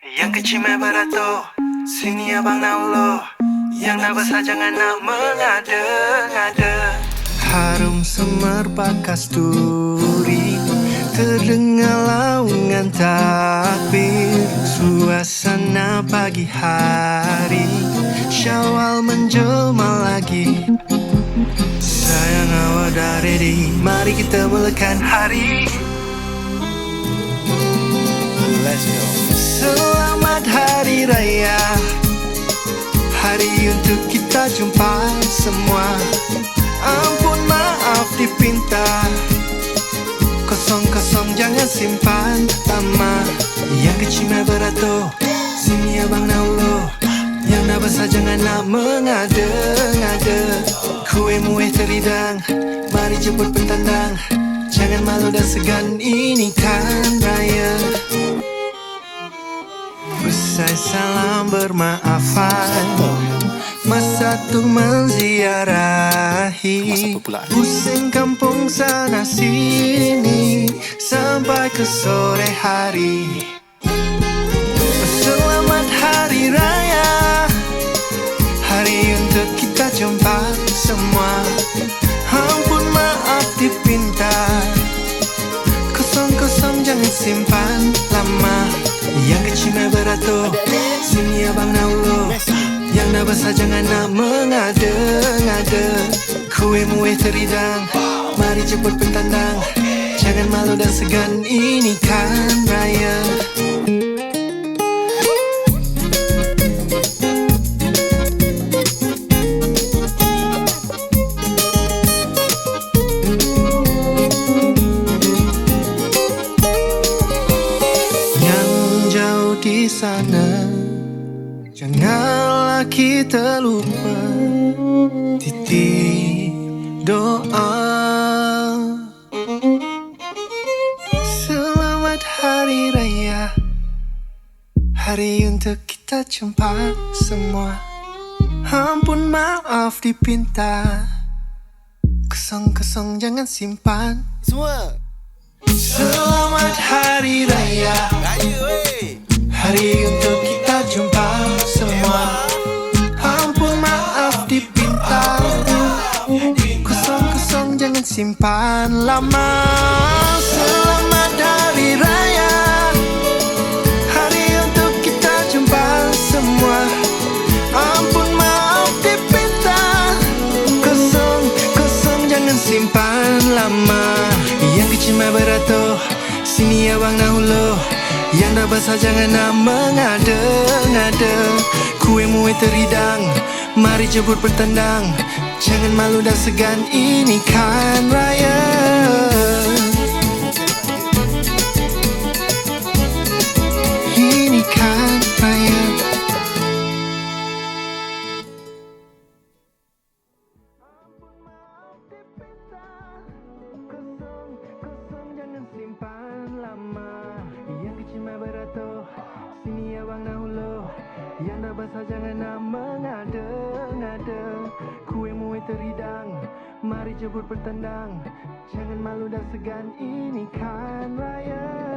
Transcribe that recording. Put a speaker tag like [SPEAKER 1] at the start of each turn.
[SPEAKER 1] Yang kecil mai beratur, sini abang nak uluh. Yang nak besar jangan nak mengada-ngada. Harum semerbak kasturi, terdengar laungan takbir. Suasana pagi hari, Syawal menjelma lagi. Sayang awak dah ready, mari kita mulakan hari. Let's go. Selamat Hari Raya, hari untuk kita jumpa semua. Ampun maaf dipinta, kosong-kosong jangan simpan lama. Yang kecil mai beratur, sini abang nak uluh. Yang nak besar jangan nak mengada-ngada. Kuih muih terhidang, mari jemput pentandang. Jangan malu dan segan, ini kan raya. Usai salam bermaafan, masa tu menziarahi. Pusing kampung sana sini sampai ke sore hari. Selamat Hari Raya, hari untuk kita jumpa semua. Ampun maaf dipinta, kosong-kosong jangan simpan lama. Yang kecil mai beratur, sini abang nak uluh. Yang nak besar jangan nak mengada-ngada. Kuih muih terhidang, mari jemput pentandang. Jangan malu dan segan, ini kan raya. Di sana, janganlah kita lupa titip doa. Selamat Hari Raya, hari untuk kita jumpa semua. Ampun maaf dipinta, kosong-kosong jangan simpan semua. Selamat Hari Raya, hari untuk kita jumpa semua. Ampun maaf dipinta, kosong-kosong jangan simpan lama. Selamat Hari Raya, hari untuk kita jumpa semua. Ampun maaf dipinta, kosong-kosong jangan simpan lama. Yang kecil mai beratur, sini abang nak uluh. Yang dah besar jangan nak mengada-ngada. Kuih muih terhidang, mari jemput bertandang. Jangan malu dan segan, ini kan raya. Ini kan raya. Kosong jangan simpan lama. Yang kecil mai beratur, sini abang nak uluh. Yang dah besar jangan nak mengada-ngada. Kuih muih terhidang, mari jemput bertandang. Jangan malu dan segan, ini kan raya.